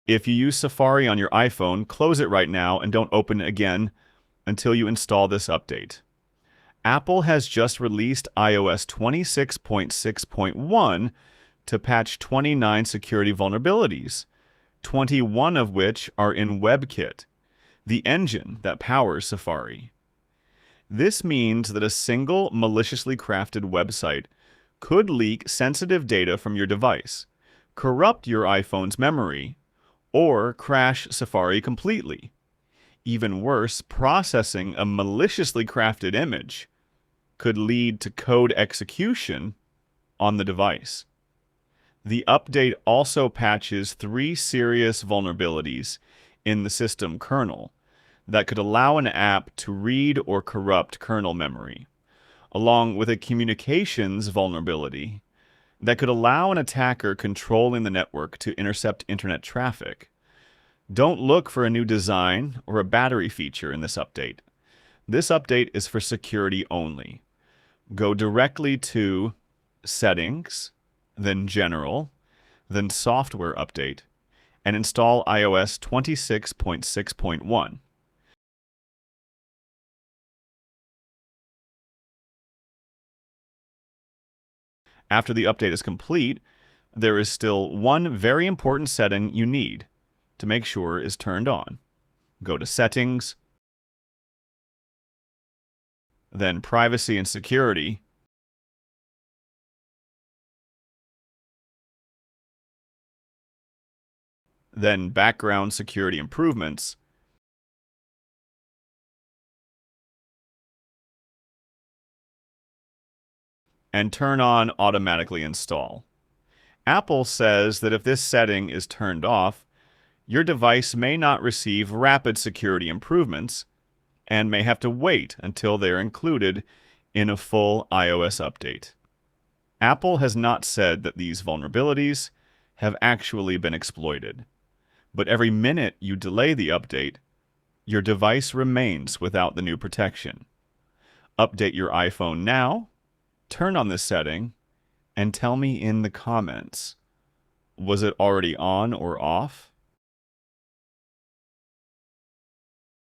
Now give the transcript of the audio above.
If you use Safari on your iPhone, close it right now and don't open it again until you install this update. Apple has just released iOS 26.6.1 to patch 29 security vulnerabilities, 21 of which are in WebKit, the engine that powers Safari. This means that a single maliciously crafted website could leak sensitive data from your device, corrupt your iPhone's memory, or crash Safari completely. Even worse, processing a maliciously crafted image could lead to code execution on the device. The update also patches 3 serious vulnerabilities in the system kernel that could allow an app to read or corrupt kernel memory, along with a communications vulnerability that could allow an attacker controlling the network to intercept internet traffic. Don't look for a new design or a battery feature in this update. This update is for security only. Go directly to Settings, then General, then Software Update, and install iOS 26.6.1. After the update is complete, there is still one very important setting you need to make sure is turned on. Go to Settings, then Privacy and Security, then Background Security Improvements, and turn on Automatically Install. Apple says that if this setting is turned off, your device may not receive rapid security improvements and may have to wait until they are included in a full iOS update. Apple has not said that these vulnerabilities have actually been exploited, but every minute you delay the update, your device remains without the new protection. Update your iPhone now, turn on this setting, and tell me in the comments, was it already on or off?